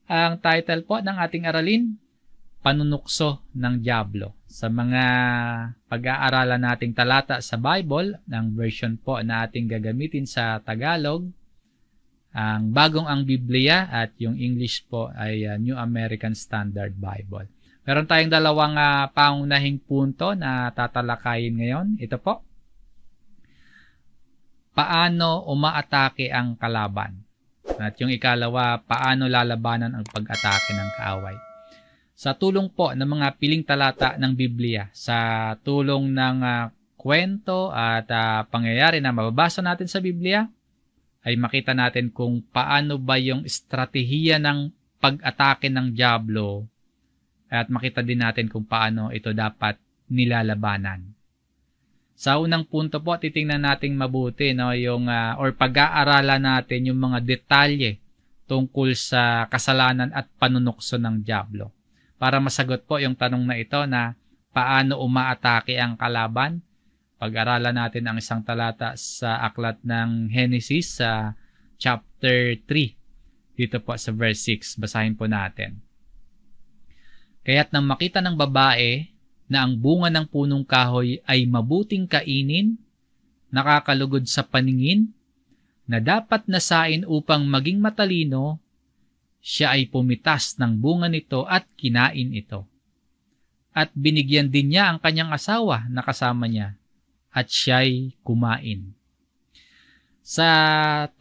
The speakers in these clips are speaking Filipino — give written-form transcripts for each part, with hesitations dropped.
Ang title po ng ating aralin, Panunukso ng Diablo. Sa mga pag-aaralan nating talata sa Bible, ng version po na ating gagamitin sa Tagalog, ang bagong ang Biblia at yung English po ay New American Standard Bible. Meron tayong dalawang pangunahing punto na tatalakayin ngayon. Ito po, paano umaatake ang kalaban? At yung ikalawa, paano lalabanan ang pag-atake ng kaaway? Sa tulong po ng mga piling talata ng Biblia, sa tulong ng kwento at pangyayari na mababasa natin sa Biblia, ay makita natin kung paano ba yung estratehiya ng pag-atake ng Diablo at makita din natin kung paano ito dapat nilalabanan. Sa unang punto po, titingnan natin mabuti yung pag-aaralan natin yung mga detalye tungkol sa kasalanan at panunukso ng Diablo. Para masagot po yung tanong na ito na paano umaatake ang kalaban, pag-aralan natin ang isang talata sa aklat ng Genesis sa chapter 3. Dito po sa verse 6, basahin po natin. Kaya't nang makita ng babae na ang bunga ng punong kahoy ay mabuting kainin, nakakalugod sa paningin, na dapat nasain upang maging matalino, siya ay pumitas ng bunga nito at kinain ito. At binigyan din niya ang kanyang asawa na kasama niya, at siya'y kumain. Sa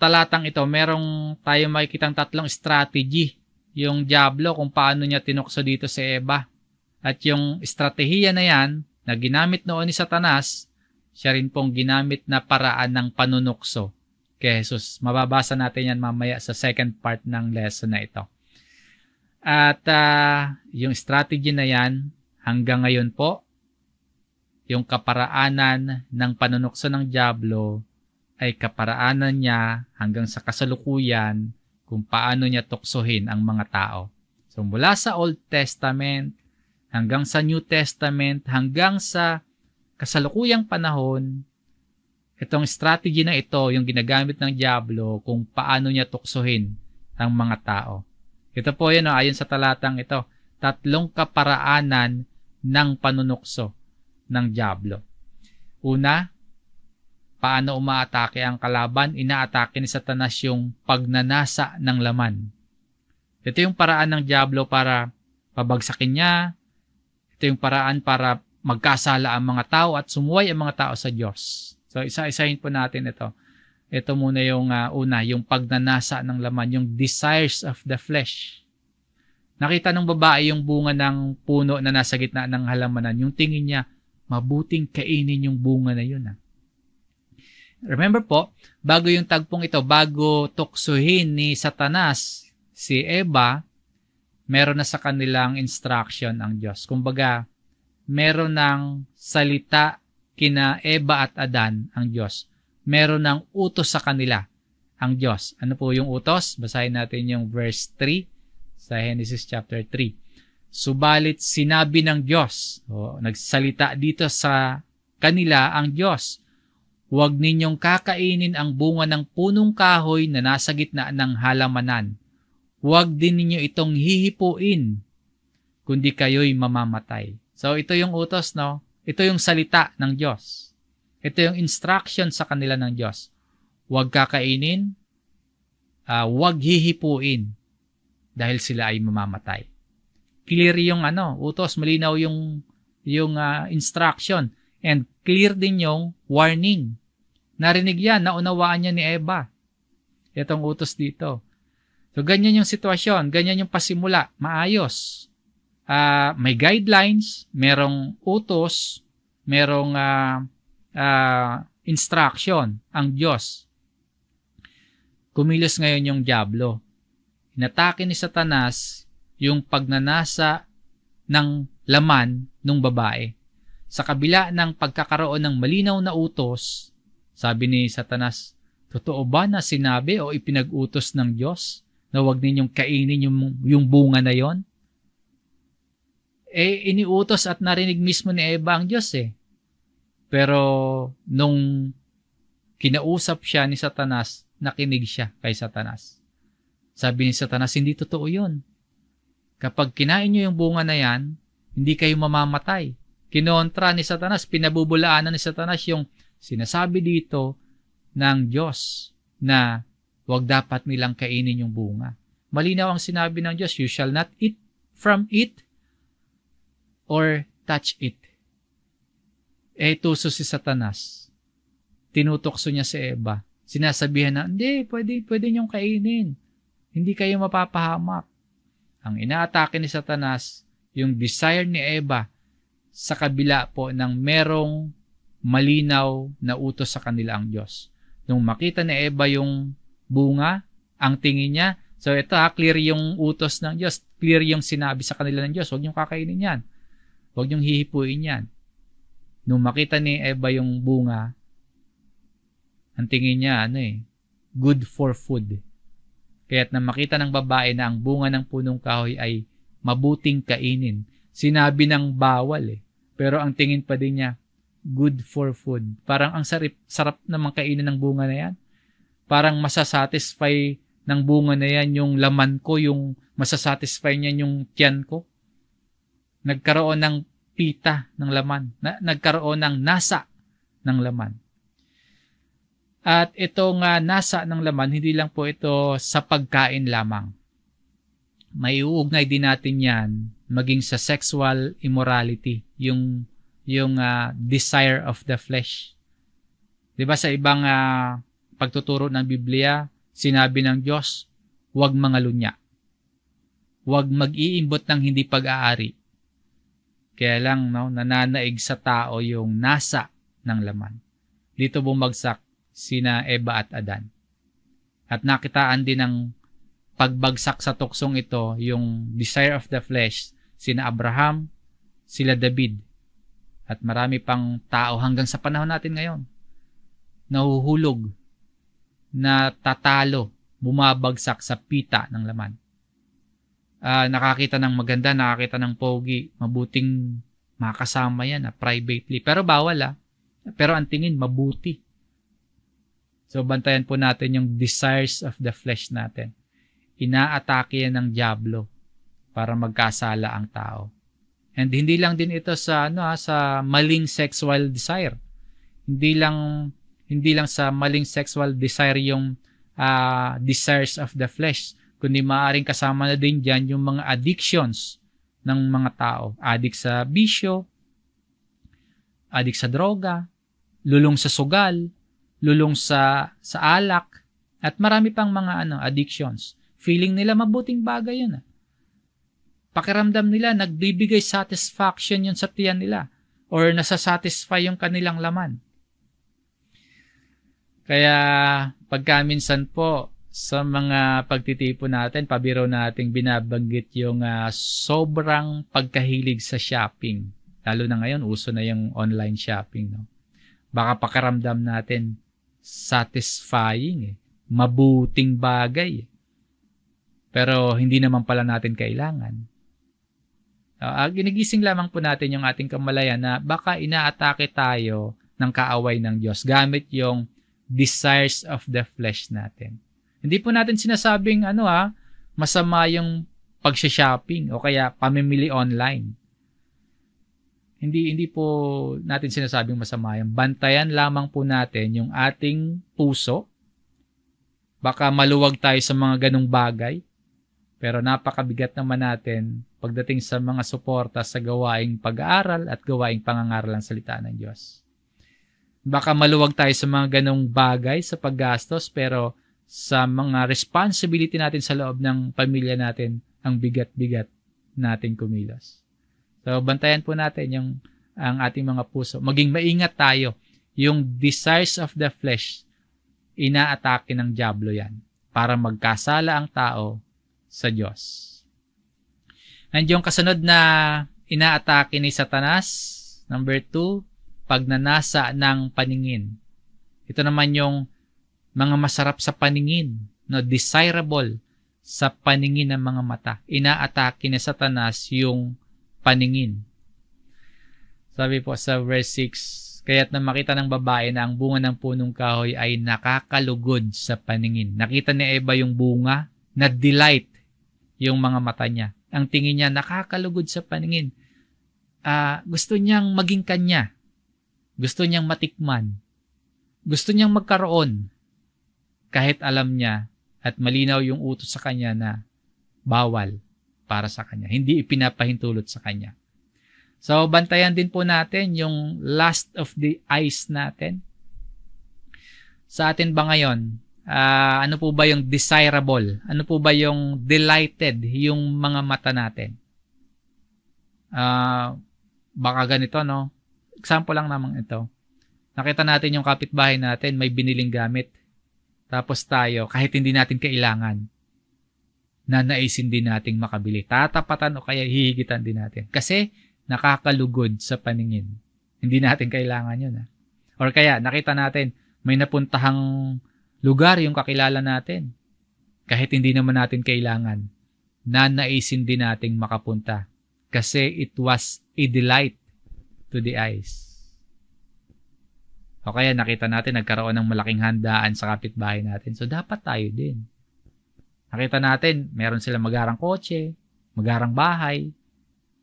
talatang ito, merong tayo makikitang tatlong strategy yung Diablo kung paano niya tinukso dito si Eva. At yung estratehiya na yan na ginamit noon ni Satanas, siya rin pong ginamit na paraan ng panunukso kay Jesus. Mababasa natin yan mamaya sa second part ng lesson na ito. At yung strategy na yan, hanggang ngayon po, yung kaparaanan ng panunukso ng Diablo ay kaparaanan niya hanggang sa kasalukuyan kung paano niya tuksohin ang mga tao. So mula sa Old Testament hanggang sa New Testament, hanggang sa kasalukuyang panahon, itong strategy na ito, yung ginagamit ng Diablo kung paano niya tuksohin ang mga tao. Ito po yun, ayon sa talatang ito, tatlong kaparaanan ng panunukso ng Diablo. Una, paano umaatake ang kalaban? Inaatake ni Satanas yung pagnanasa ng laman. Ito yung paraan ng Diablo para pabagsakin niya. Ito yung paraan para magkasala ang mga tao at sumuway ang mga tao sa Diyos. So, isa-isahin po natin ito. Ito muna yung una, yung pagnanasa ng laman, yung desires of the flesh. Nakita ng babae yung bunga ng puno na nasa gitna ng halamanan. Yung tingin niya, mabuting kainin yung bunga na yun. Remember po, bago yung tagpong ito, bago tuksuhin ni Satanas si Eva, meron na sa kanilang instruction ang Diyos. Kumbaga, meron ng salita kina Eva at Adan ang Diyos. Meron ng utos sa kanila ang Diyos. Ano po yung utos? Basahin natin yung verse 3 sa Genesis chapter 3. Subalit sinabi ng Diyos, nagsalita dito sa kanila ang Diyos, huwag ninyong kakainin ang bunga ng punong kahoy na nasa gitna ng halamanan. Huwag din ninyo itong hihipuin, kundi kayo'y mamamatay. So ito yung utos, no? Ito yung salita ng Diyos. Ito yung instruction sa kanila ng Diyos. Huwag kakainin, huwag hihipuin, dahil sila ay mamamatay. Clear yung utos, malinaw yung instruction, and clear din yung warning. Narinig yan, naunawaan niya ni Eva. Itong utos dito. So, ganyan yung sitwasyon, ganyan yung pasimula, maayos. May guidelines, merong utos, merong instruction ang Diyos. Kumilos ngayon yung Diablo. Inatake ni Satanas yung pagnanasa ng laman ng babae. Sa kabila ng pagkakaroon ng malinaw na utos, sabi ni Satanas, totoo ba na sinabi o ipinag-utos ng Diyos na huwag ninyong kainin yung bunga na yon? Iniutos at narinig mismo ni Eva ang Diyos eh. Pero nung kinausap siya ni Satanas, nakinig siya kay Satanas. Sabi ni Satanas, hindi totoo yun. Kapag kinain nyo yung bunga na yan, hindi kayo mamamatay. Kinontra ni Satanas, pinabubulaanan ni Satanas yung sinasabi dito ng Diyos na huwag dapat nilang kainin yung bunga. Malinaw ang sinabi ng Diyos, you shall not eat from it or touch it. Tuso si Satanas. Tinutokso niya si Eva. Sinasabihan na, hindi, pwede niyong kainin. Hindi kayo mapapahamak. Ang inaatake ni Satanas, yung desire ni Eva, sa kabila po ng merong malinaw na utos sa kanila ang Diyos. Nung makita ni Eva yung bunga, ang tingin niya, so ito clear yung utos ng Diyos, clear yung sinabi sa kanila ng Diyos, huwag niyong kakainin yan. Huwag niyong hihipuin yan. Nung makita ni Eva yung bunga, ang tingin niya, good for food. Kaya't nang makita ng babae na ang bunga ng punong kahoy ay mabuting kainin, sinabi ng bawal pero ang tingin pa din niya, good for food. Parang ang sarap naman kainin ng bunga na yan. Parang masasatisfy ng bunga na yan yung laman ko, yung masasatisfy niya yung tiyan ko. Nagkaroon ng pita ng laman. Nagkaroon ng nasa ng laman. At itong nasa ng laman, hindi lang po ito sa pagkain lamang. May uugnay din natin yan maging sa sexual immorality, yung desire of the flesh. 'Di ba sa ibang pagtuturo ng Biblia, sinabi ng Diyos, huwag mangalunya. Huwag mag-iimbot ng hindi pag-aari. Kaya lang nananaig sa tao yung nasa ng laman. Dito bumagsak sina Eva at Adan. At nakitaan din ng pagbagsak sa tuksong ito, yung desire of the flesh, sina Abraham, sila David, at marami pang tao hanggang sa panahon natin ngayon. Nahuhulog, natatalo, bumabagsak sa pita ng laman. Nakakita ng maganda, nakakita ng pogi, mabuting makasama yan privately. Pero bawal Pero ang tingin, mabuti. So bantayan po natin yung desires of the flesh natin. Inaatake yan ng dyablo para magkasala ang tao. And hindi lang din ito sa sa maling sexual desire. Hindi lang sa maling sexual desire yung desires of the flesh, kundi maaaring kasama na din diyan yung mga addictions ng mga tao. Addict sa bisyo, addict sa droga, lulong sa sugal, lulong sa alak, at marami pang mga addictions. Feeling nila mabuting bagay yun. Pakiramdam nila, nagbibigay satisfaction yun sa tiyan nila or nasasatisfy yung kanilang laman. Kaya pagka minsan po sa mga pagtitipon natin, pabiro nating binabanggit yung sobrang pagkahilig sa shopping. Lalo na ngayon, uso na yung online shopping. Baka pakiramdam natin satisfying, mabuting bagay. Pero hindi naman pala natin kailangan. Ginigising lamang po natin yung ating kamalayan na baka inaatake tayo ng kaaway ng Diyos gamit yung desires of the flesh natin. Hindi po natin sinasabing masama yung pagsha-shopping o kaya pamimili online. Hindi po natin sinasabing masama yan. Bantayan lamang po natin yung ating puso. Baka maluwag tayo sa mga ganong bagay. Pero napakabigat naman natin pagdating sa mga suporta sa gawaing pag-aaral at gawaing pangangaral ng salita ng Diyos. Baka maluwag tayo sa mga ganong bagay sa paggastos, pero sa mga responsibility natin sa loob ng pamilya natin, ang bigat-bigat natin kumilos. So, bantayan po natin ang ating mga puso. Maging maingat tayo. Yung desires of the flesh, inaatake ng dyablo yan para magkasala ang tao sa Diyos. And yung kasunod na inaatake ni Satanas, number 2, pagnanasa ng paningin. Ito naman yung mga masarap sa paningin, desirable sa paningin ng mga mata. Inaatake ni Satanas yung paningin. Sabi po sa verse 6, kaya't nang makita ng babae na ang bunga ng punong kahoy ay nakakalugod sa paningin. Nakita ni Eva yung bunga, na-delight yung mga mata niya. Ang tingin niya nakakalugod sa paningin. Gusto niyang maging kanya. Gusto niyang matikman. Gusto niyang magkaroon. Kahit alam niya at malinaw yung utos sa kanya na bawal para sa kanya. Hindi ipinapahintulot sa kanya. So, bantayan din po natin yung lust of the eyes natin. Sa atin ba ngayon, ano po ba yung desirable? Ano po ba yung delighted, yung mga mata natin? Baka ganito, no? Example lang naman ito. Nakita natin yung kapitbahay natin, may biniling gamit. Tapos tayo, kahit hindi natin kailangan, nanaisin din nating makabili. Tatapatan o kaya hihigitan din natin. Kasi nakakalugod sa paningin. Hindi natin kailangan yun. Or kaya, nakita natin, may napuntahang lugar yung kakilala natin. Kahit hindi naman natin kailangan, nanaisin din nating makapunta. Kasi it was a delight to the eyes. O kaya nakita natin, nagkaroon ng malaking handaan sa kapitbahay natin. So, dapat tayo din. Nakita natin, meron silang magarang kotse, magarang bahay,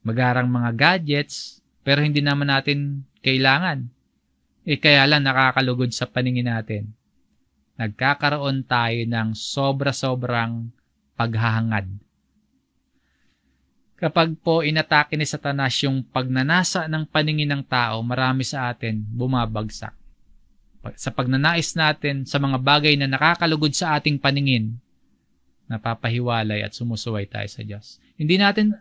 magarang mga gadgets, pero hindi naman natin kailangan. Kaya lang nakakalugod sa paningin natin. Nagkakaroon tayo ng sobra-sobrang paghahangad. Kapag po inatake ni Satanas yung pagnanasa ng paningin ng tao, marami sa atin bumabagsak. Sa pagnanais natin sa mga bagay na nakakalugod sa ating paningin, napapahiwalay at sumusuway tayo sa Diyos. Hindi natin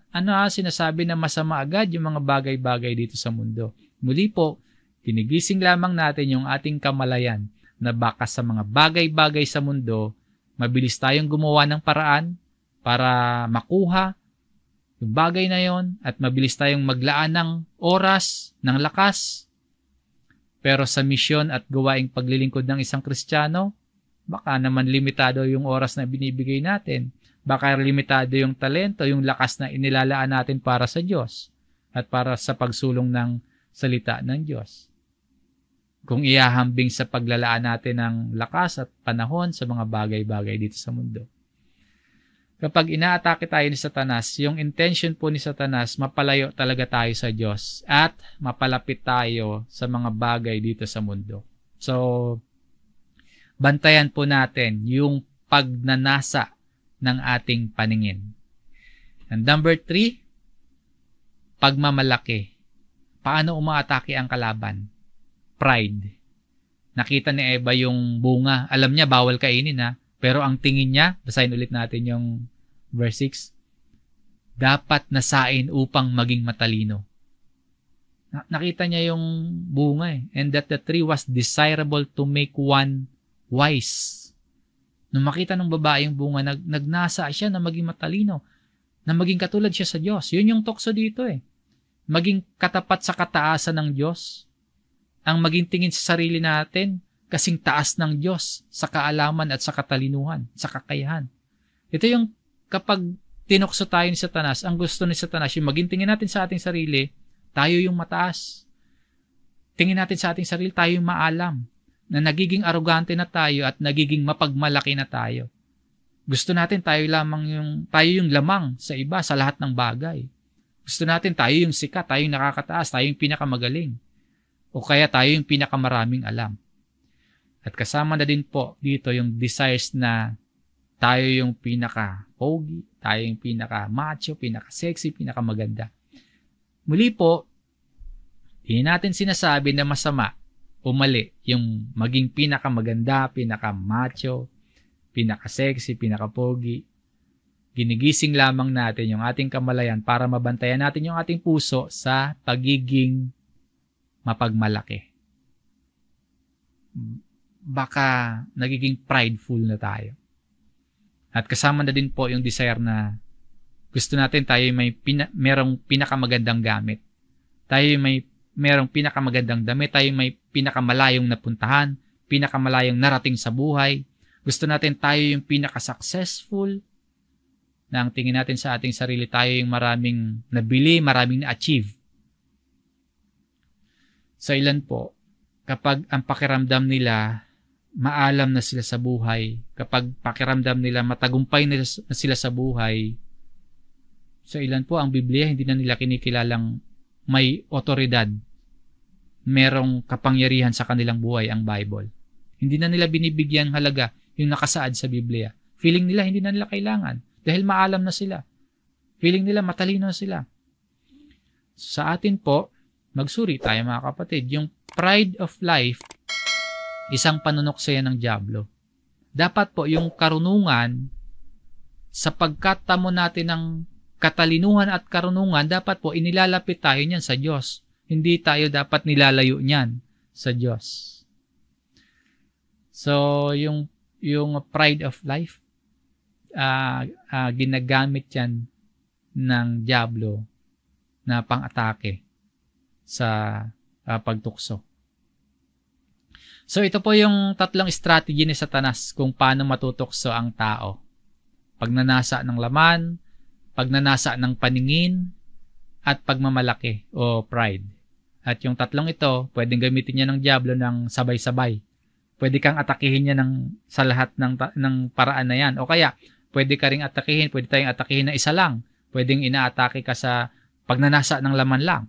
sinasabi na masama agad yung mga bagay-bagay dito sa mundo. Muli po, ginigising lamang natin yung ating kamalayan na baka sa mga bagay-bagay sa mundo, mabilis tayong gumawa ng paraan para makuha yung bagay na yon at mabilis tayong maglaan ng oras, ng lakas. Pero sa misyon at gawaing paglilingkod ng isang Kristiyano, baka naman limitado yung oras na binibigay natin. Baka limitado yung talento, yung lakas na inilalaan natin para sa Diyos at para sa pagsulong ng salita ng Diyos. Kung ihahambing sa paglalaan natin ng lakas at panahon sa mga bagay-bagay dito sa mundo. Kapag inaatake tayo ni Satanas, yung intention po ni Satanas, mapalayo talaga tayo sa Diyos at mapalapit tayo sa mga bagay dito sa mundo. So, bantayan po natin yung pagnanasa ng ating paningin. And number 3, pagmamalaki. Paano umaatake ang kalaban? Pride. Nakita ni Eva yung bunga. Alam niya, bawal kainin ha. Pero ang tingin niya, basahin ulit natin yung verse 6, dapat nasain upang maging matalino. Nakita niya yung bunga and that the tree was desirable to make one wise. Nung makita ng babae yung bunga, nagnasa siya na maging matalino, na maging katulad siya sa Diyos. Yun yung tukso dito Maging katapat sa kataasan ng Diyos. Ang maging tingin sa sarili natin, kasing taas ng Diyos sa kaalaman at sa katalinuhan, sa kakayahan. Ito yung kapag tinukso tayo ni Satanas, ang gusto ni Satanas, yung maging tingin natin sa ating sarili, tayo yung mataas. Tingin natin sa ating sarili, tayo yung maalam, na nagiging arugante na tayo at nagiging mapagmalaki na tayo. Gusto natin tayo yung lamang sa iba, sa lahat ng bagay. Gusto natin tayo yung sikat, tayo yung nakakataas, tayo yung pinakamagaling. O kaya tayo yung pinakamaraming alam. At kasama na din po dito yung desires na tayo yung pinaka-pogi, tayo yung pinaka-macho, pinaka-sexy, pinaka-maganda. Muli po, hindi natin sinasabi na masama o mali yung maging pinaka-maganda, pinaka-macho, pinaka-sexy, pinaka-pogi. Ginigising lamang natin yung ating kamalayan para mabantayan natin yung ating puso sa pagiging mapagmalaki. Baka nagiging prideful na tayo. At kasama na din po yung desire na gusto natin tayo may merong pinakamagandang gamit. Tayo may merong pinakamagandang damit, tayo may pinakamalayong napuntahan, pinakamalayong narating sa buhay. Gusto natin tayo yung pinaka-successful na ang tingin natin sa ating sarili, tayo yung maraming nabili, maraming na-achieve. Sa ilan po, kapag ang pakiramdam nila maalam na sila sa buhay, kapag pakiramdam nila matagumpay na sila sa buhay, Sa ilan po, ang Biblia, hindi na nila kinikilalang may otoridad, merong kapangyarihan sa kanilang buhay ang Bible. Hindi na nila binibigyan halaga yung nakasaad sa Biblia. Feeling nila hindi na nila kailangan dahil maalam na sila. Feeling nila matalino sila. Sa atin po, magsuri tayo mga kapatid, yung pride of life, isang panunokso yan ng dyablo. Dapat po yung karunungan, sapagkat tamo natin ng katalinuhan at karunungan, dapat po inilalapit tayo niyan sa Diyos. Hindi tayo dapat nilalayo niyan sa Diyos. So, yung pride of life, ginagamit yan ng dyablo na pang-atake sa pagtukso. So, ito po yung tatlong strategy ni Satanas kung paano matutukso ang tao. Pagnanasa ng laman, pagnanasa ng paningin, at pagmamalaki o pride. At yung tatlong ito, pwedeng gamitin niya ng dyablo ng sabay-sabay. Pwede kang atakihin niya sa lahat ng paraan na yan. O kaya, pwede ka ring atakihin, pwede tayong atakihin na isa lang. Pwedeng inaatake ka sa pagnanasa ng laman lang.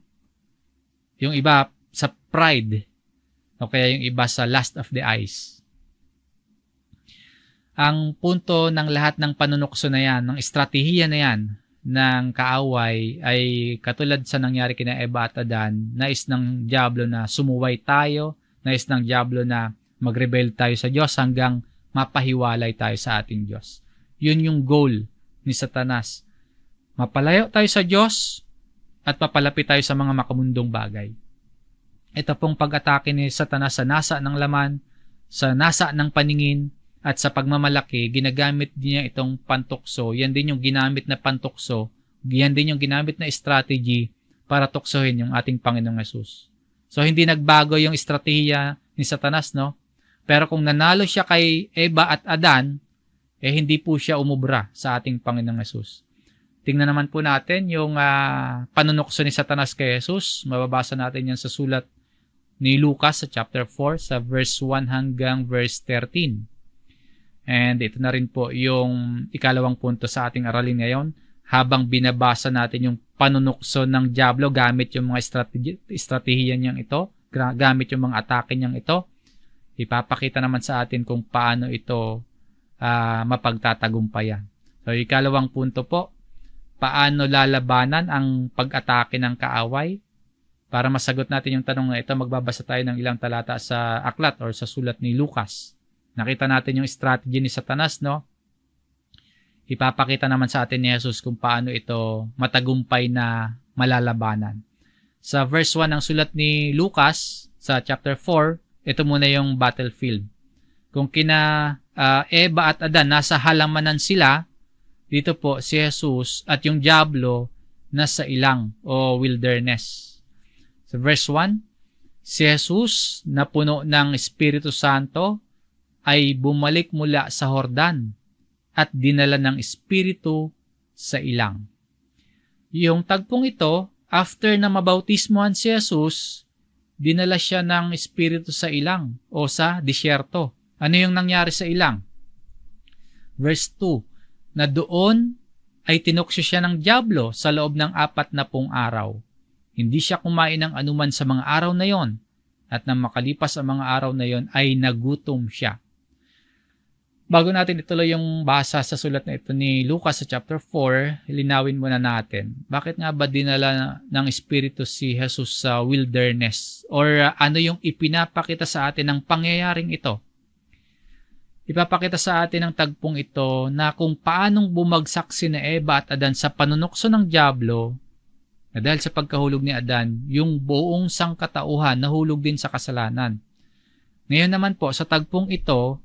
Yung iba sa pride. O kaya yung iba sa lust of the eyes. Ang punto ng lahat ng panunukso na yan, ng estratehiya na yan, ng kaaway, ay katulad sa nangyari kina Eva at Adan, nais ng dyablo na sumuway tayo, nais ng dyablo na mag-rebel tayo sa Diyos hanggang mapahiwalay tayo sa ating Diyos. Yun yung goal ni Satanas. Mapalayo tayo sa Diyos at mapalapit tayo sa mga makamundong bagay. Ito pong pag-atake ni Satanas sa nasa ng laman, sa nasa ng paningin, at sa pagmamalaki, ginagamit niya itong pantukso. Yan din yung ginamit na pantukso. Yan din yung ginamit na strategy para tuksohin yung ating Panginoong Hesus. So, hindi nagbago yung estratehiya ni Satanas, no? Pero kung nanalo siya kay Eva at Adan, hindi po siya umubra sa ating Panginoong Hesus. Tingnan naman po natin yung panunukso ni Satanas kay Hesus. Mababasa natin yan sa sulat ni Lucas sa chapter 4 sa verse 1 hanggang verse 13. And ito na rin po yung ikalawang punto sa ating aralin ngayon. Habang binabasa natin yung panunukso ng dyablo gamit yung mga estratehiya niyang ito, gamit yung mga atake niyang ito, ipapakita naman sa atin kung paano ito mapagtatagumpayan. So, ikalawang punto po, paano lalabanan ang pag-atake ng kaaway? Para masagot natin yung tanong na ito, magbabasa tayo ng ilang talata sa aklat or sa sulat ni Lucas. Nakita natin yung strategy ni Satanas, no? Ipapakita naman sa atin ni Jesus kung paano ito matagumpay na malalabanan. Sa verse 1 ng sulat ni Lucas, sa chapter 4, ito muna yung battlefield. Kung kina Eva at Adan, nasa halamanan sila, dito po si Jesus at yung dyablo nasa ilang o wilderness. Sa verse 1, si Jesus na puno ng Espiritu Santo ay bumalik mula sa Jordan at dinala ng Espiritu sa ilang. Yung tagpong ito, after na mabautismohan si Jesus, dinala siya ng Espiritu sa ilang o sa disyerto. Ano yung nangyari sa ilang? Verse 2, na doon ay tinuksyo siya ng dyablo sa loob ng 40 araw. Hindi siya kumain ng anuman sa mga araw na yon, at nang makalipas ang mga araw na yon ay nagutom siya. Bago natin ituloy yung basa sa sulat na ito ni Lucas sa chapter 4, linawin muna natin, bakit nga ba dinala ng Espiritu si Jesus sa wilderness? Or ano yung ipinapakita sa atin ng pangyayaring ito? Ipapakita sa atin ng tagpong ito na kung paanong bumagsak sina Eva at Adan sa panunukso ng dyablo, na dahil sa pagkahulog ni Adan, yung buong sangkatauhan nahulog din sa kasalanan. Ngayon naman po, sa tagpong ito,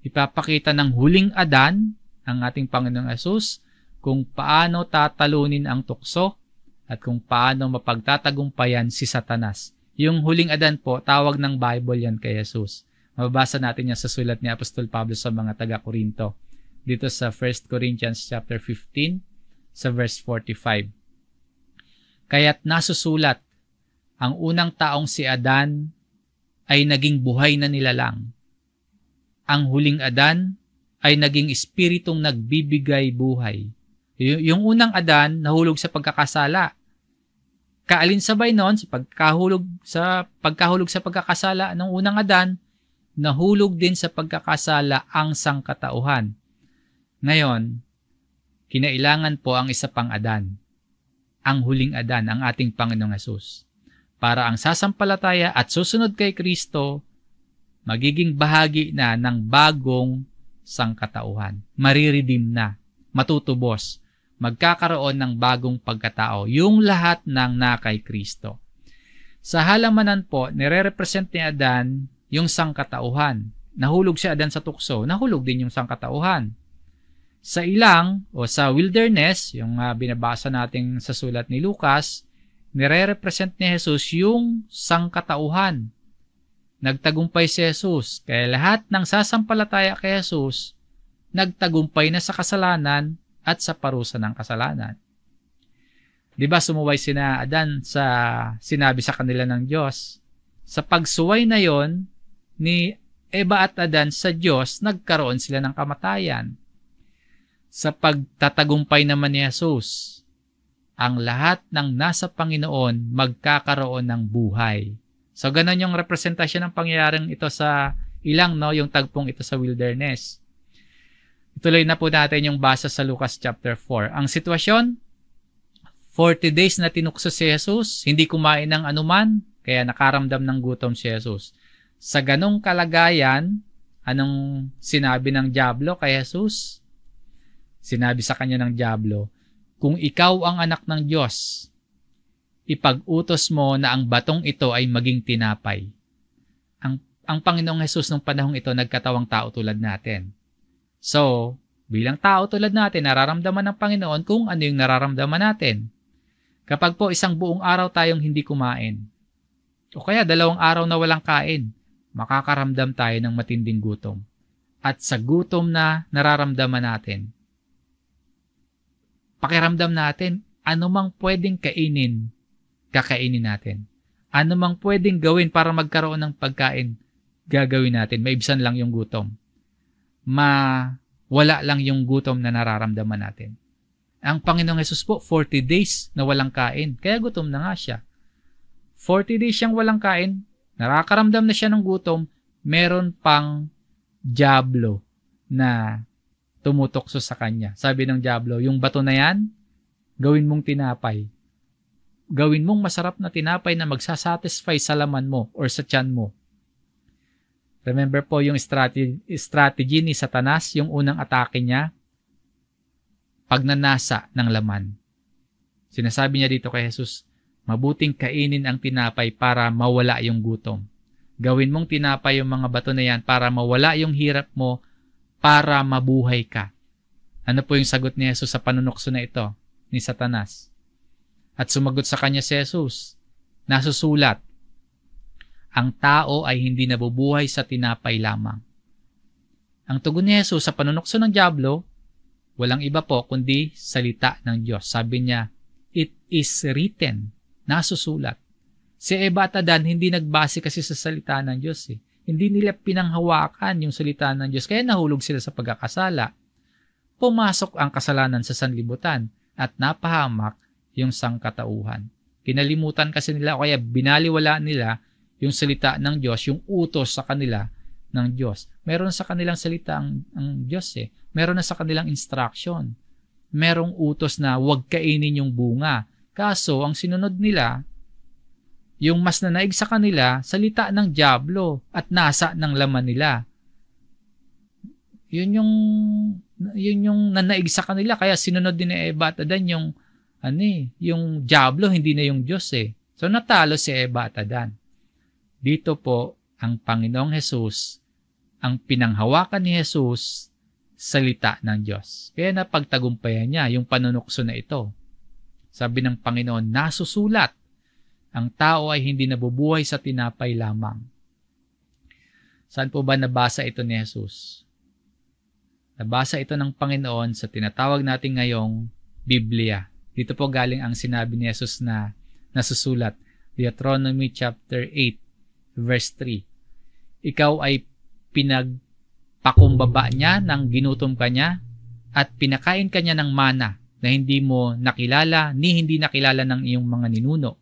ipapakita ng huling Adan, ang ating Panginoong Hesus, kung paano tatalunin ang tukso at kung paano mapagtatagumpayan si Satanas. Yung huling Adan po, tawag ng Bible yan kay Hesus. Mababasa natin yan sa sulat ni Apostol Pablo sa mga taga-Korinto. Dito sa 1 Corinthians chapter 15, sa verse 45. Kaya't nasusulat, ang unang taong si Adan ay naging buhay na nilalang. Ang huling Adan ay naging espiritong nagbibigay buhay. Yung unang Adan, nahulog sa pagkakasala. Kaalinsabay noon, sa pagkahulog sa pagkakasala ng unang Adan, nahulog din sa pagkakasala ang sangkatauhan. Ngayon, kinailangan po ang isa pang Adan, ang huling Adan, ang ating Panginoong Hesus. Para ang sasampalataya at susunod kay Kristo, magiging bahagi na ng bagong sangkatauhan. Mariredeem na, matutubos, magkakaroon ng bagong pagkatao, yung lahat ng nakay Kristo. Sa halamanan po, nire-represent ni Adan yung sangkatauhan. Nahulog si Adan sa tukso, nahulog din yung sangkatauhan. Sa ilang, o sa wilderness, yung binabasa natin sa sulat ni Lucas, nire-represent ni Jesus yung sangkatauhan. Nagtagumpay si Jesus, kaya lahat ng sasampalataya kay Jesus, nagtagumpay na sa kasalanan at sa parusa ng kasalanan. Diba sumuway sina Adan sa sinabi sa kanila ng Diyos? Sa pagsuway na yon ni Eva at Adan sa Diyos, nagkaroon sila ng kamatayan. Sa pagtatagumpay naman ni Jesus, ang lahat ng nasa Panginoon magkakaroon ng buhay. So, ganun yung representasyon ng pangyayaring ito sa ilang, no? Yung tagpong ito sa wilderness. Ituloy na po natin yung basa sa Lucas chapter 4. Ang sitwasyon, 40 days na tinukso si Jesus, hindi kumain ng anuman, kaya nakaramdam ng gutom si Jesus. Sa ganong kalagayan, anong sinabi ng dyablo kay Jesus? Sinabi sa kanya ng dyablo, kung ikaw ang anak ng Diyos, ipag-utos mo na ang batong ito ay maging tinapay. Ang Panginoong Jesus nung panahong ito nagkatawang tao tulad natin. So, bilang tao tulad natin, nararamdaman ng Panginoon kung ano yung nararamdaman natin. Kapag po isang buong araw tayong hindi kumain, o kaya 2 araw na walang kain, makakaramdam tayo ng matinding gutom. At sa gutom na nararamdaman natin, pakiramdam natin, ano mang pwedeng kainin, kakainin natin. Ano mang pwedeng gawin para magkaroon ng pagkain, gagawin natin. Maibsan lang yung gutom. Wala lang yung gutom na nararamdaman natin. Ang Panginoong Hesus po, 40 days na walang kain. Kaya gutom na nga siya. 40 days siyang walang kain, nakakaramdam na siya ng gutom, meron pang dyablo na tumutokso sa kanya. Sabi ng dyablo, yung bato na yan, gawin mong tinapay. Gawin mong masarap na tinapay na magsasatisfy sa laman mo or sa tiyan mo. Remember po yung strategy ni Satanas, yung unang atake niya, pagnanasa ng laman. Sinasabi niya dito kay Jesus, mabuting kainin ang tinapay para mawala yung gutom. Gawin mong tinapay yung mga bato na yan para mawala yung hirap mo, para mabuhay ka. Ano po yung sagot ni Jesus sa panunukso na ito ni Satanas? At sumagot sa kanya si Jesus, nasusulat, ang tao ay hindi nabubuhay sa tinapay lamang. Ang tugon ni Jesus sa panunukso ng dyablo, walang iba po kundi salita ng Diyos. Sabi niya, it is written, nasusulat. Si Eva at Adan hindi nagbase kasi sa salita ng Diyos. Hindi nila pinanghawakan yung salita ng Diyos, kaya nahulog sila sa pagkakasala. Pumasok ang kasalanan sa sanlibutan at napahamak yung sangkatauhan. Kinalimutan kasi nila o kaya binaliwala nila yung salita ng Diyos, yung utos sa kanila ng Diyos. Meron sa kanilang salita ang Diyos Meron na sa kanilang instruction. Merong utos na huwag kainin yung bunga. Kaso, ang sinunod nila, yung mas nanaig sa kanila, salita ng dyablo at nasa ng laman nila. Yun yung nanaig sa kanila, kaya sinunod din ni Eva at Adan yung dyablo, hindi na yung Diyos So, natalo si Eva at Adan. Dito po, ang Panginoong Hesus, ang pinanghawakan ni Hesus, salita ng Diyos. Kaya napagtagumpayan niya yung panunukso na ito. Sabi ng Panginoon, nasusulat, ang tao ay hindi nabubuhay sa tinapay lamang. Saan po ba nabasa ito ni Jesus? Nabasa ito ng Panginoon sa tinatawag natin ngayong Biblia. Dito po galing ang sinabi ni Jesus na nasusulat. Deuteronomy chapter 8, verse 3. Ikaw ay pinagpakumbaba niya nang ginutom ka niya at pinakain ka niya ng mana na hindi mo nakilala ni hindi nakilala ng iyong mga ninuno,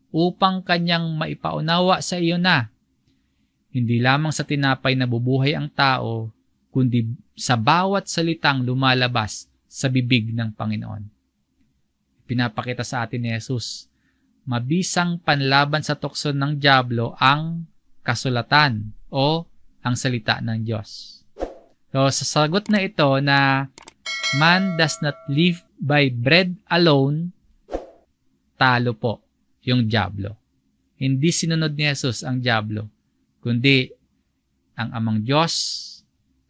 upang kanyang maipaunawa sa iyo na hindi lamang sa tinapay na bubuhay ang tao, kundi sa bawat salitang lumalabas sa bibig ng Panginoon. Pinapakita sa atin ni Jesus, mabisang panlaban sa tukso ng dyablo ang kasulatan o ang salita ng Diyos. So, sa sagot na ito na man does not live by bread alone, talo po yung dyablo. Hindi sinunod ni Jesus ang dyablo, kundi ang amang Diyos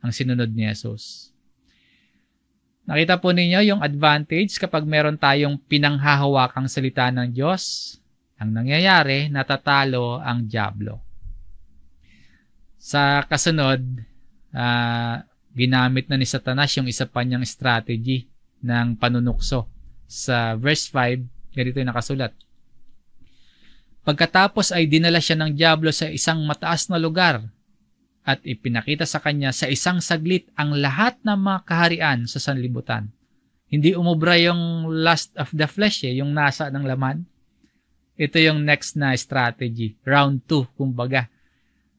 ang sinunod ni Jesus. Nakita po ninyo yung advantage kapag meron tayong pinanghahawakang salita ng Diyos. Ang nangyayari, natatalo ang dyablo. Sa kasunod, ginamit na ni Satanas yung isa pa niyang strategy ng panunukso. Sa verse 5, ganito yung nakasulat. Pagkatapos ay dinala siya ng dyablo sa isang mataas na lugar at ipinakita sa kanya sa isang saglit ang lahat ng mga kaharian sa sanlibutan. Hindi umubra yung lust of the flesh, yung nasa ng laman. Ito yung next na strategy, round 2 kumbaga.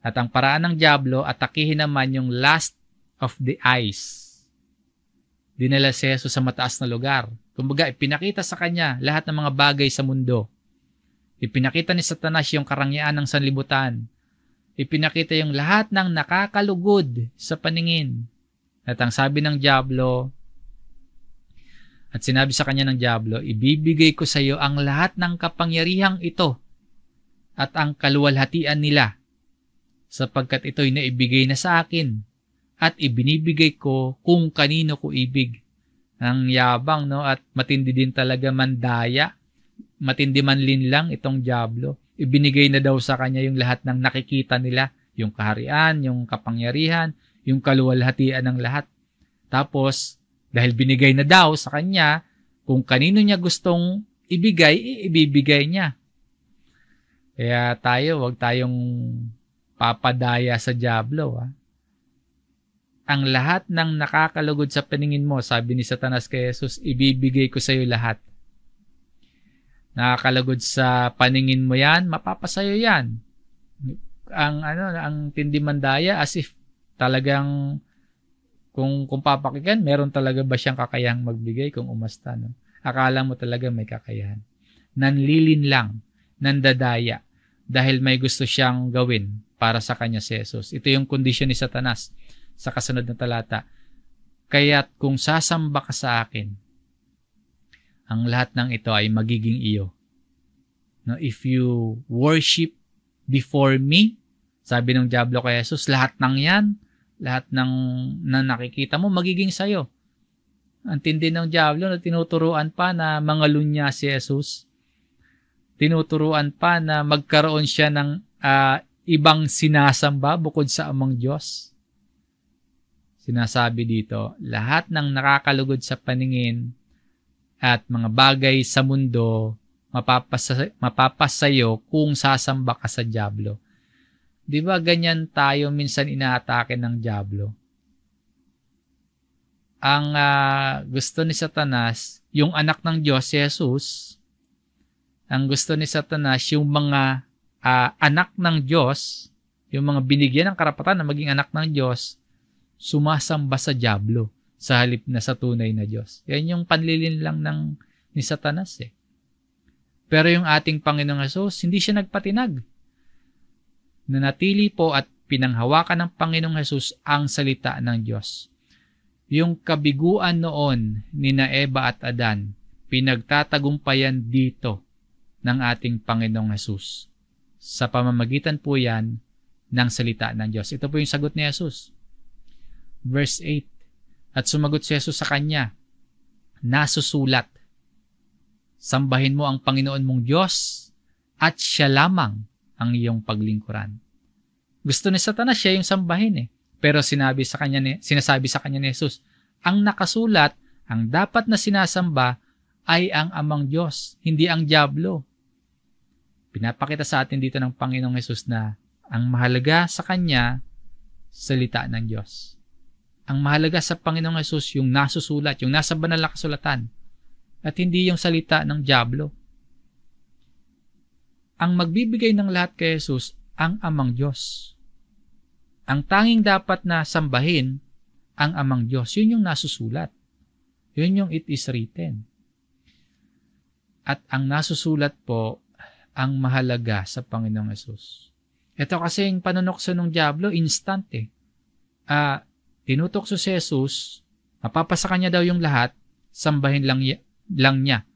At ang paraan ng dyablo, atakihin naman yung lust of the eyes. Dinala si Jesus sa mataas na lugar. Kumbaga, ipinakita sa kanya lahat ng mga bagay sa mundo. Ipinakita ni Satanas yung karangyaan ng sanlibutan. Ipinakita yung lahat ng nakakalugod sa paningin. At ang sabi ng dyablo, at sinabi sa kanya ng dyablo, ibibigay ko sa iyo ang lahat ng kapangyarihang ito at ang kaluwalhatian nila, sapagkat ito'y naibigay na sa akin at ibinibigay ko kung kanino ko ibig. Ang yabang, no? At matindi din talaga mandaya. Matindi man linlang itong dyablo. Ibinigay na daw sa kanya yung lahat ng nakikita nila, yung kaharian, yung kapangyarihan, yung kaluwalhatian ng lahat. Tapos, dahil binigay na daw sa kanya, kung kanino niya gustong ibigay, ibibigay niya. Kaya tayo, wag tayong papadaya sa dyablo. Ang lahat ng nakakalugod sa paningin mo, sabi ni Satanas kay Jesus, ibibigay ko sa iyo lahat. Nakakalugod sa paningin mo yan, mapapasayo yan. Ang tindi mandaya, as if talagang kung papakinggan, meron talaga ba siyang kakayahang magbigay kung umasta, no? Akala mo talaga may kakayahan. Nanlilin lang, nandadaya, dahil may gusto siyang gawin para sa kanya si Jesus. Ito yung kondisyon ni Satanas sa kasunod na talata. Kaya't kung sasamba ka sa akin, ang lahat ng ito ay magiging iyo. No, if you worship before me, sabi ng dyablo kay Jesus, lahat ng yan, lahat ng na nakikita mo, magiging sayo. Ang tindi ng dyablo na tinuturuan pa na mangalunya si Jesus. Tinuturuan pa na magkaroon siya ng ibang sinasamba bukod sa amang Diyos. Sinasabi dito, lahat ng nakakalugod sa paningin at mga bagay sa mundo, mapapasayo kung sasamba ka sa dyablo. Di ba ganyan tayo minsan inaatake ng dyablo? Ang gusto ni Satanas, yung anak ng Diyos, si Jesus, ang gusto ni Satanas, yung mga anak ng Diyos, yung mga binigyan ng karapatan na maging anak ng Diyos, sumasamba sa dyablo sa halip na sa tunay na Diyos. Yan yung panlilin lang ni Satanas eh. Pero yung ating Panginoong Hesus, hindi siya nagpatinag. Nanatili po at pinanghawakan ng Panginoong Hesus ang salita ng Diyos. Yung kabiguan noon ni Eva at Adan, pinagtatagumpayan dito ng ating Panginoong Hesus. Sa pamamagitan po yan ng salita ng Diyos. Ito po yung sagot ni Hesus. Verse 8. At sumagot si Jesus sa kanya, nasusulat, sambahin mo ang Panginoon mong Diyos at siya lamang ang iyong paglingkuran. Gusto ni Satanas siya yung sambahin eh. Pero sinasabi sa kanya ni Jesus, ang nakasulat, ang dapat na sinasamba ay ang amang Diyos, hindi ang dyablo. Pinapakita sa atin dito ng Panginoong Jesus na ang mahalaga sa kanya, salita ng Diyos. Ang mahalaga sa Panginoong Jesus yung nasusulat, yung nasa banal na kasulatan. at hindi yung salita ng dyablo. Ang magbibigay ng lahat kay Jesus, ang Amang Diyos. Ang tanging dapat na sambahin, ang Amang Diyos. Yun yung nasusulat. Yun yung it is written. At ang nasusulat po, ang mahalaga sa Panginoong Jesus. Ito kasi yung panunokso ng dyablo, instant eh. Tinutokso si Jesus, mapapasa kanya daw yung lahat, sambahin lang niya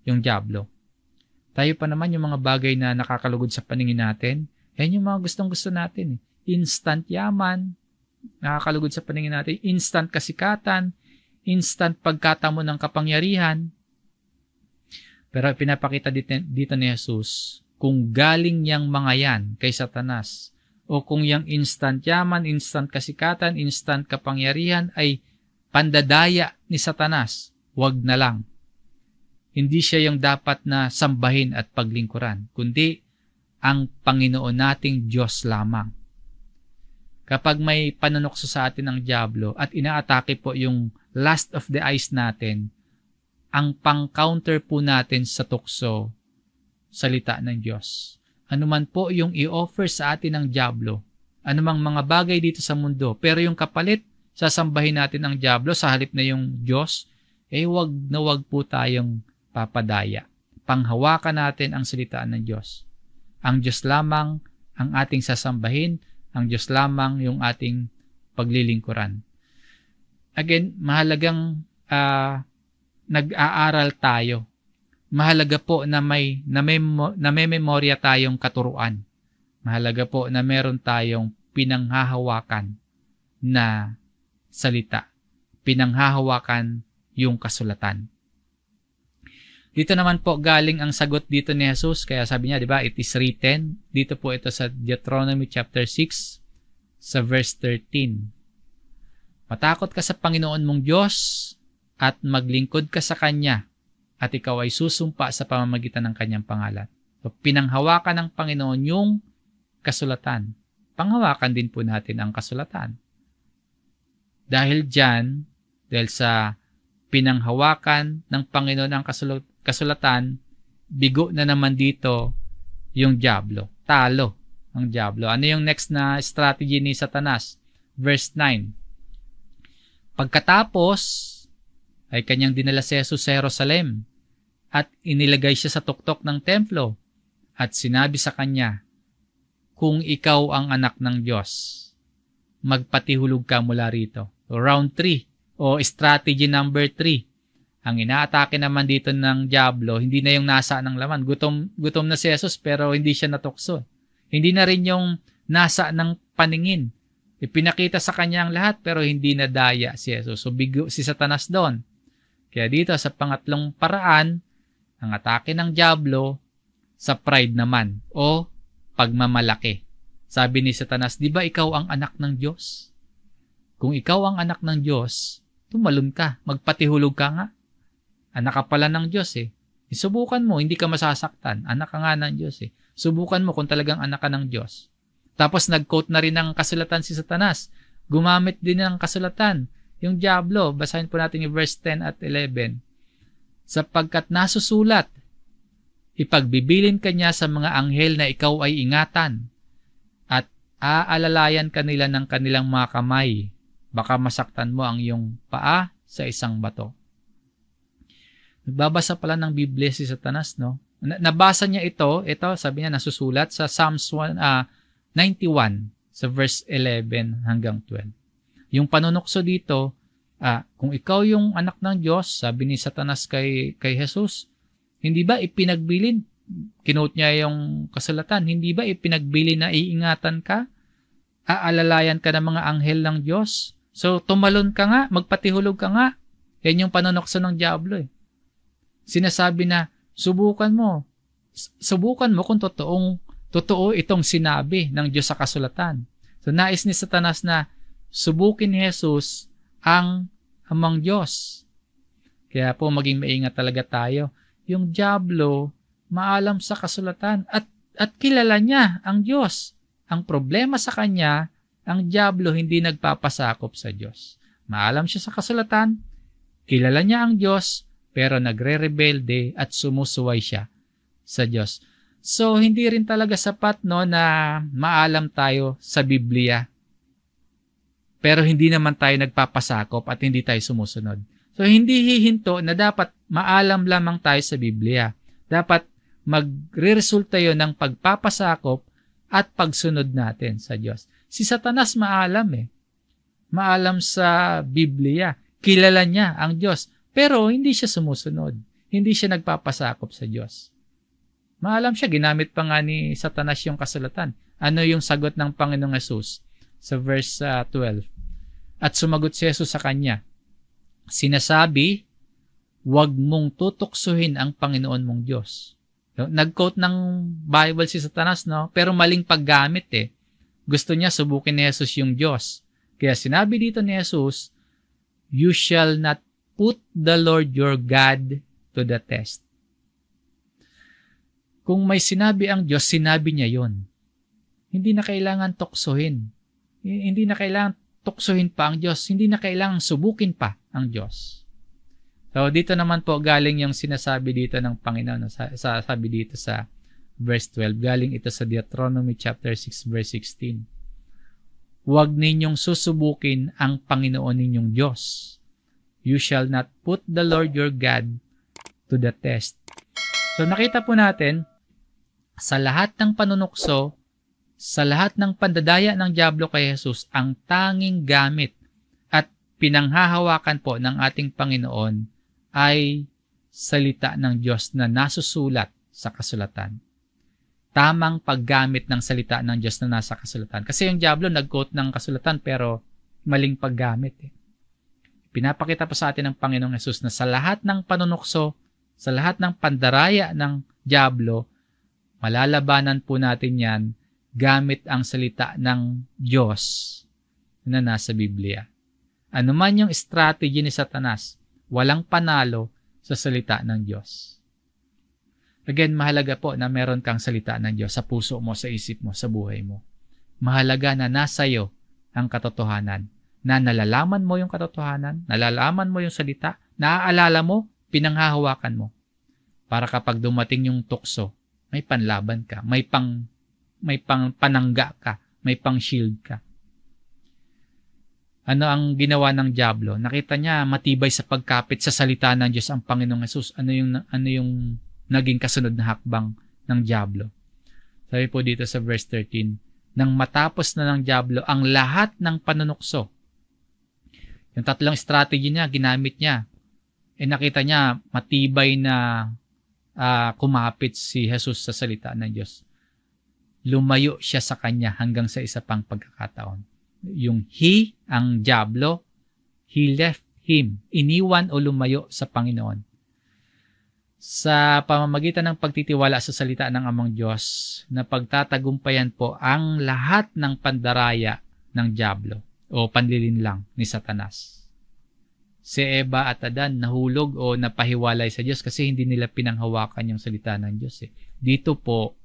yung dyablo. Tayo pa naman yung mga bagay na nakakalugod sa paningin natin, yan yung mga gustong-gusto natin. Instant yaman, nakakalugod sa paningin natin. Instant kasikatan, instant pagkatamo ng kapangyarihan. Pero pinapakita dito ni Jesus, kung galing niyang mga yan kay Satanas, o kung yung instant yaman, instant kasikatan, instant kapangyarihan ay pandadaya ni Satanas, wag na lang. Hindi siya yung dapat na sambahin at paglingkuran, kundi ang Panginoon nating Diyos lamang. Kapag may panunokso sa atin ng dyablo at inaatake po yung last of the eyes natin, ang pang-counter po natin sa tukso, salita ng Diyos. Ano man po yung i-offer sa atin ng dyablo, anumang mga bagay dito sa mundo, pero yung kapalit, sasambahin natin ang dyablo sa halip na yung Diyos, wag na wag po tayong papadaya. Panghawakan natin ang salita ng Diyos. Ang Diyos lamang ang ating sasambahin, ang Diyos lamang yung ating paglilingkuran. Again, mahalagang nag-aaral tayo. Mahalaga po na may memorya tayong katuruan. Mahalaga po na meron tayong pinanghahawakan na salita. Pinanghahawakan yung kasulatan. Dito naman po galing ang sagot dito ni Jesus. Kaya sabi niya, di ba, it is written. Dito po ito sa Deuteronomy chapter 6 sa verse 13. Matakot ka sa Panginoon mong Diyos at maglingkod ka sa Kanya at ikaw ay susumpa sa pamamagitan ng Kanyang pangalan. So, pinanghawakan ng Panginoon yung kasulatan. Panghawakan din po natin ang kasulatan. Dahil sa pinanghawakan ng Panginoon ang kasulatan, bigo na naman dito yung dyablo. Talo ang dyablo. Ano yung next na strategy ni Satanas? Verse 9. Pagkatapos, ay kanyang dinala si Jesus sa Jerusalem at inilagay siya sa tuktok ng templo at sinabi sa kanya, kung ikaw ang anak ng Diyos, magpatihulog ka mula rito. So, round 3 o strategy number 3. Ang inaatake naman dito ng dyablo, hindi na yung nasa ng laman. Gutom na si Jesus pero hindi siya natukso. Hindi na rin yung nasa ng paningin. Ipinakita sa kanya ang lahat pero hindi nadaya si Jesus. So bigo si Satanas doon. Kaya dito sa pangatlong paraan, ang atake ng dyablo sa pride naman o pagmamalaki. Sabi ni Satanas, di ba ikaw ang anak ng Diyos? Kung ikaw ang anak ng Diyos, tumalon ka, magpatihulog ka nga. Anak ka pala ng Diyos eh. Subukan mo, hindi ka masasaktan. Anak ka nga ng Diyos eh. Subukan mo kung talagang anak ka ng Diyos. Tapos nag-quote na rin ng kasulatan si Satanas. Gumamit din ng kasulatan. Yung dyablo, basahin po natin yung verse 10 at 11. Sapagkat nasusulat, ipagbibilin ka niya sa mga anghel na ikaw ay ingatan at aalalayan kanila ng kanilang mga kamay. Baka masaktan mo ang iyong paa sa isang bato. Nagbabasa pala ng Biblia si Satanas, no? Nabasa niya ito, sabi niya nasusulat sa Psalms 91 sa verse 11 hanggang 12. Yung panunukso dito, kung ikaw yung anak ng Diyos, sabi ni Satanas kay Jesus, hindi ba ipinagbilin? Kinote niya yung kasulatan, hindi ba ipinagbilin na iingatan ka? Aalalayan ka ng mga anghel ng Diyos? So, tumalon ka nga, magpatihulog ka nga. Yan yung panunukso ng dyablo eh. Sinasabi na, subukan mo kung totoo itong sinabi ng Diyos sa kasulatan. So, nais ni Satanas na subukin ni Jesus ang Amang Diyos. Kaya po, maging maingat talaga tayo. Yung dyablo, maalam sa kasulatan at kilala niya ang Diyos. Ang problema sa kanya, ang dyablo hindi nagpapasakop sa Diyos. Maalam siya sa kasulatan, kilala niya ang Diyos, pero nagre-rebelde at sumusuway siya sa Diyos. So, hindi rin talaga sapat no, na maalam tayo sa Biblia. Pero hindi naman tayo nagpapasakop at hindi tayo sumusunod. So, hindi hihinto na dapat maalam lamang tayo sa Biblia. Dapat magre-resulta yun ng pagpapasakop at pagsunod natin sa Diyos. Si Satanas maalam Maalam sa Biblia. Kilala niya ang Diyos. Pero hindi siya sumusunod. Hindi siya nagpapasakop sa Diyos. Maalam siya, ginamit pa nga ni Satanas yung kasulatan. Ano yung sagot ng Panginoong Hesus sa verse 12? At sumagot si Jesus sa kanya, sinasabi, huwag mong tutuksuhin ang Panginoon mong Diyos. Nag-quote ng Bible si Satanas, no? Pero maling paggamit Gusto niya subukin ni Jesus yung Diyos. Kaya sinabi dito ni Jesus, you shall not put the Lord your God to the test. Kung may sinabi ang Diyos, sinabi niya yon. Hindi na kailangan tuksuhin. Hindi na kailangan tuksuhin pa ang Diyos. Hindi na kailangan subukin pa ang Diyos. So, dito naman po galing yung sinasabi dito ng Panginoon. Sabi dito sa verse 12. Galing ito sa Deuteronomy chapter 6 verse 16. Huwag ninyong susubukin ang Panginoon ninyong Diyos. You shall not put the Lord your God to the test. So, nakita po natin, sa lahat ng panunukso, sa lahat ng pandadaya ng dyablo kay Jesus, ang tanging gamit at pinanghahawakan po ng ating Panginoon ay salita ng Diyos na nasusulat sa kasulatan. Tamang paggamit ng salita ng Diyos na nasa kasulatan. Kasi yung dyablo nag-quote ng kasulatan pero maling paggamit. Pinapakita pa sa atin ng Panginoong Hesus na sa lahat ng panunukso, sa lahat ng pandaraya ng dyablo, malalabanan po natin yan gamit ang salita ng Diyos na nasa Biblia. Ano man yung strategy ni Satanas, walang panalo sa salita ng Diyos. Again, mahalaga po na meron kang salita ng Diyos sa puso mo, sa isip mo, sa buhay mo. Mahalaga na nasa iyo ang katotohanan, na nalalaman mo yung katotohanan, nalalaman mo yung salita, naaalala mo, pinanghahawakan mo. Para kapag dumating yung tukso, may panlaban ka, may panangga ka, may pang shield ka. Ano ang ginawa ng dyablo? Nakita niya matibay sa pagkapit sa salita ng Diyos ang Panginoong Hesus. Ano yung naging kasunod na hakbang ng dyablo? Sabi po dito sa verse 13, nang matapos na ng dyablo ang lahat ng panunukso. Yung tatlong strategy niya, ginamit niya. Nakita niya matibay na kumapit si Jesus sa salita ng Diyos. Lumayo siya sa kanya hanggang sa isa pang pagkakataon. Yung ang dyablo, he left him. Iniwan o lumayo sa Panginoon. Sa pamamagitan ng pagtitiwala sa salita ng Amang Diyos, na pagtatagumpayan po ang lahat ng pandaraya ng dyablo o panlilinlang ni Satanas. Si Eva at Adan nahulog o napahiwalay sa Diyos kasi hindi nila pinanghawakan yung salita ng Diyos. Dito po,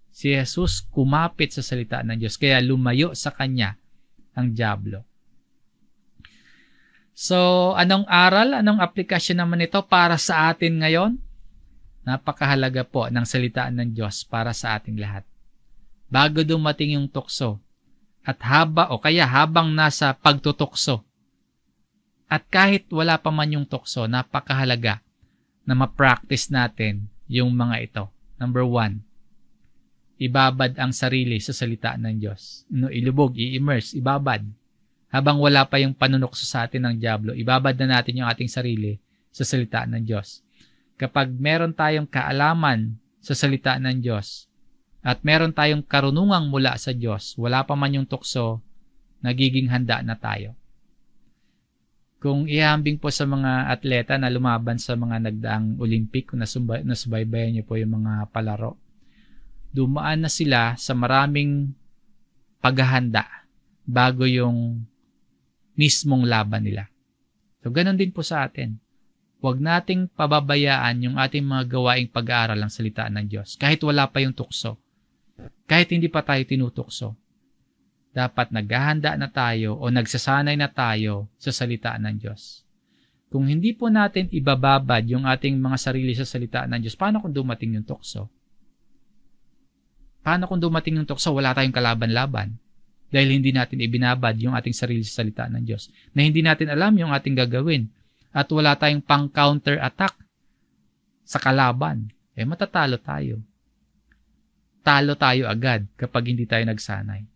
si Jesus kumapit sa salita ng Diyos kaya lumayo sa kanya ang dyablo. So, anong aral, anong aplikasyon naman ito para sa atin ngayon? Napakahalaga po ng salita ng Diyos para sa ating lahat. Bago dumating yung tukso at habang nasa pagtutukso, at kahit wala pa man yung tukso, napakahalaga na ma-practice natin yung mga ito. Number 1, ibabad ang sarili sa salita ng Diyos. Ilubog, i-immerse, ibabad. Habang wala pa yung panunukso sa atin ng dyablo, ibabad na natin yung ating sarili sa salita ng Diyos. Kapag meron tayong kaalaman sa salita ng Diyos at meron tayong karunungang mula sa Diyos, wala pa man yung tukso, nagiging handa na tayo. Kung ihambing po sa mga atleta na lumaban sa mga nagdaang Olympic, kung nasubaybayan niyo po yung mga palaro, dumaan na sila sa maraming paghahanda bago yung mismong laban nila. So, ganun din po sa atin. Huwag nating pababayaan yung ating mga gawaing pag-aaral ng salita ng Diyos. Kahit wala pa yung tukso. Kahit hindi pa tayo tinutukso. Dapat naghahanda na tayo o nagsasanay na tayo sa salita ng Diyos. Kung hindi po natin ibababad yung ating mga sarili sa salita ng Diyos, paano kung dumating yung tukso? Paano kung dumating yung tukso, wala tayong kalaban-laban? Dahil hindi natin ibinabad yung ating sarili sa salita ng Diyos. Na hindi natin alam yung ating gagawin. At wala tayong pang-counter attack sa kalaban. Matatalo tayo. Talo tayo agad kapag hindi tayo nagsanay.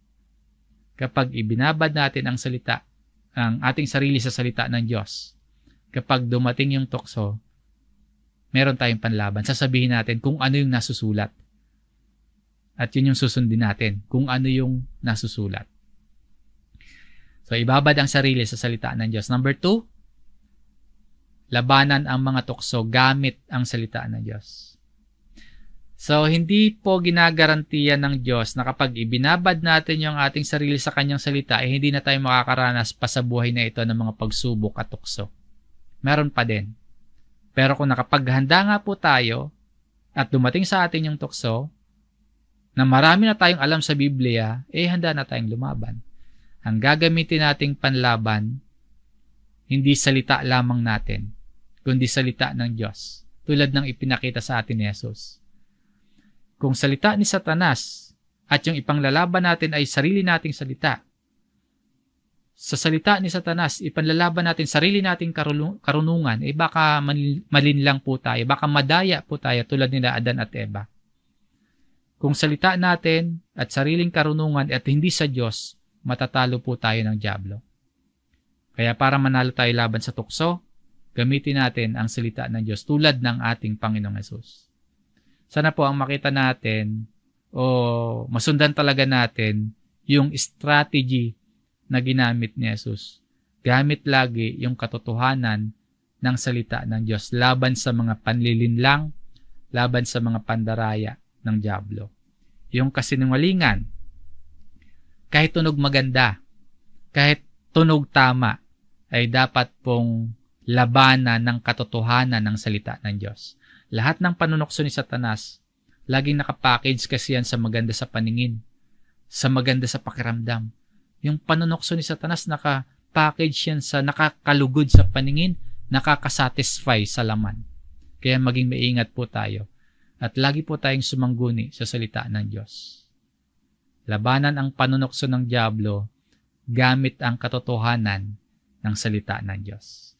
Kapag ibinabad natin ang salita, ang ating sarili sa salita ng Diyos, kapag dumating yung tukso, meron tayong panlaban. Sasabihin natin kung ano yung nasusulat. At yun yung susundin natin, kung ano yung nasusulat. So, ibabad ang sarili sa salita ng Diyos. Number 2, labanan ang mga tukso gamit ang salita ng Diyos. So, hindi po ginagarantiya ng Diyos na kapag ibinabad natin yung ating sarili sa Kanyang salita, hindi na tayo makakaranas pa sa buhay na ito ng mga pagsubok at tukso. Meron pa din. Pero kung nakapaghanda nga po tayo at dumating sa atin yung tukso, na marami na tayong alam sa Biblia, handa na tayong lumaban. Ang gagamitin nating panlaban, hindi salita lamang natin, kundi salita ng Diyos, tulad ng ipinakita sa atin ni Jesus. Kung salita ni Satanas at yung ipanglalaban natin ay sarili nating salita, sa salita ni Satanas, ipanlalaban natin sarili nating karunungan, baka malinlang po tayo, baka madaya po tayo tulad nila Adan at Eva. Kung salita natin at sariling karunungan at hindi sa Diyos, matatalo po tayo ng dyablo. Kaya para manalo tayo laban sa tukso, gamitin natin ang salita ng Diyos tulad ng ating Panginoong Hesus. Sana po ang makita natin o masundan talaga natin yung strategy na ginamit ni Jesus. Gamit lagi yung katotohanan ng salita ng Diyos laban sa mga panlilinlang, laban sa mga pandaraya ng dyablo. Yung kasinungalingan, kahit tunog maganda, kahit tunog tama, ay dapat pong labanan ng katotohanan ng salita ng Diyos. Lahat ng panunokso ni Satanas, laging nakapackage kasi yan sa maganda sa paningin, sa maganda sa pakiramdam. Yung panunokso ni Satanas, naka-package yan sa nakakalugod sa paningin, nakakasatisfy sa laman. Kaya maging maingat po tayo. At lagi po tayong sumangguni sa salita ng Diyos. Labanan ang panunokso ng dyablo gamit ang katotohanan ng salita ng Diyos.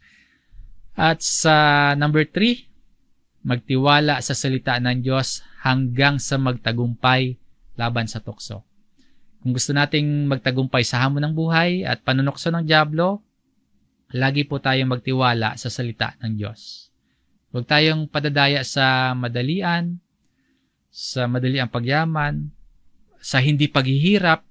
At sa number 3, magtiwala sa salita ng Diyos hanggang sa magtagumpay laban sa tukso. Kung gusto nating magtagumpay sa hamon ng buhay at panunokso ng dyablo, lagi po tayong magtiwala sa salita ng Diyos. Huwag tayong padadaya sa madalian pagyaman, sa hindi paghihirap.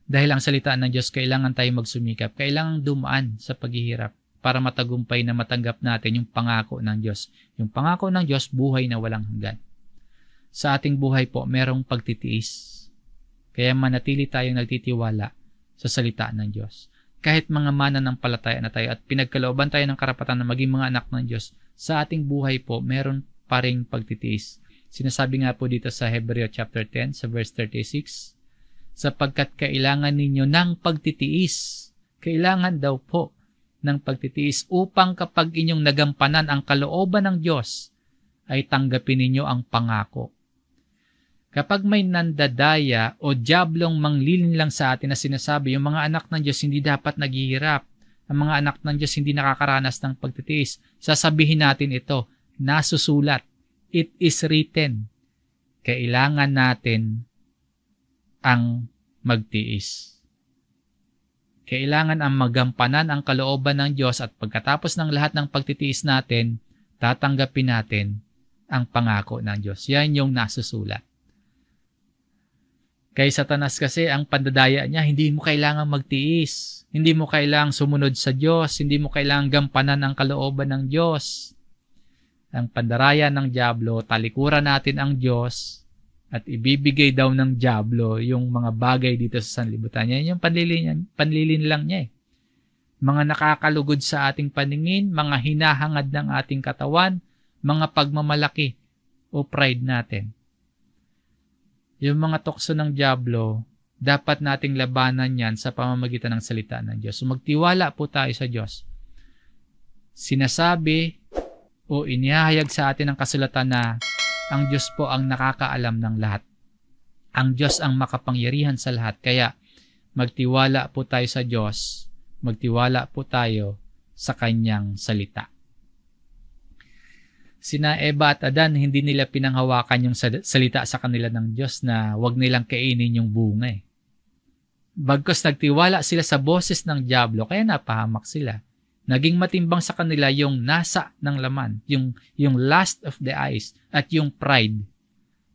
Dahil ang salita ng Diyos, kailangan tayong magsumikap, kailangan dumaan sa paghihirap para matagumpay na matanggap natin yung pangako ng Diyos. Yung pangako ng Diyos, buhay na walang hanggan. Sa ating buhay po, merong pagtitiis. Kaya manatili tayong nagtitiwala sa salita ng Diyos. Kahit mga mananampalataya na tayo at pinagkalooban tayo ng karapatan na maging mga anak ng Diyos, sa ating buhay po, meron pa ring pagtitiis. Sinasabi nga po dito sa Hebreo chapter 10, sa verse 36, sapagkat kailangan ninyo ng pagtitiis. Kailangan daw po ng pagtitiis upang kapag inyong nagampanan ang kalooban ng Diyos, ay tanggapin ninyo ang pangako. Kapag may nandadaya o diablong manglilinlang sa atin na sinasabi, yung mga anak ng Diyos hindi dapat naghihirap, ang mga anak ng Diyos hindi nakakaranas ng pagtitiis, sasabihin natin ito, nasusulat, it is written. Kailangan natin ang magtiis. Kailangan ang magampanan ang kalooban ng Diyos at pagkatapos ng lahat ng pagtitiis natin, tatanggapin natin ang pangako ng Diyos. Yan yung nasusulat. Kay Satanas kasi, ang pandadaya niya, hindi mo kailangang magtiis. Hindi mo kailangang sumunod sa Diyos. Hindi mo kailangang gampanan ang kalooban ng Diyos. Ang pandaraya ng dyablo, talikuran natin ang Diyos at ibibigay daw ng dyablo yung mga bagay dito sa sanlibutan niya. Yung panlilin lang niya. Mga nakakalugod sa ating paningin, mga hinahangad ng ating katawan, mga pagmamalaki o pride natin. Yung mga tukso ng dyablo, dapat nating labanan yan sa pamamagitan ng salita ng Diyos. So magtiwala po tayo sa Diyos. sinasabi o inihahayag sa atin ng kasulatan na ang Diyos po ang nakakaalam ng lahat. Ang Diyos ang makapangyarihan sa lahat. Kaya magtiwala po tayo sa Diyos. Magtiwala po tayo sa Kanyang salita. Sina Eva at Adan, hindi nila pinanghawakan yung salita sa kanila ng Diyos na huwag nilang kainin yung bunga eh. Bagkus nagtiwala sila sa boses ng dyablo, kaya napahamak sila. Naging matimbang sa kanila yung nasa ng laman, yung lust of the eyes at yung pride.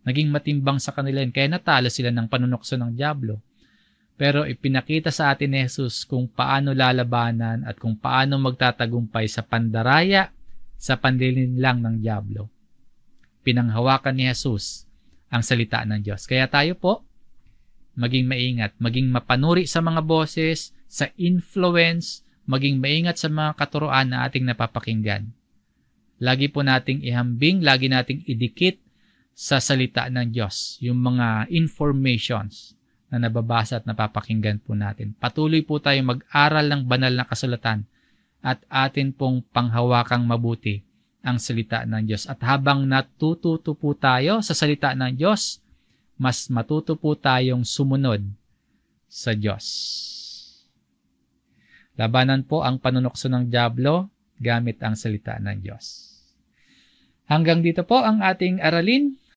Naging matimbang sa kanila yun, kaya natalo sila ng panunokso ng dyablo. Pero ipinakita sa atin ni Jesus kung paano lalabanan at kung paano magtatagumpay sa pandaraya, sa panlilinlang ng dyablo. Pinanghawakan ni Jesus ang salita ng Diyos. Kaya tayo po, maging maingat, maging mapanuri sa mga boses, sa influence, maging maingat sa mga katuroan na ating napapakinggan. Lagi po nating ihambing, lagi nating idikit sa salita ng Diyos, yung mga informations na nababasa at napapakinggan po natin. Patuloy po tayo mag-aral ng banal na kasulatan at atin pong panghawakang mabuti ang salita ng Diyos. At habang natututo po tayo sa salita ng Diyos, mas matuto po tayong sumunod sa Diyos. Labanan po ang panunokso ng dyablo gamit ang salita ng Diyos. Hanggang dito po ang ating aralin.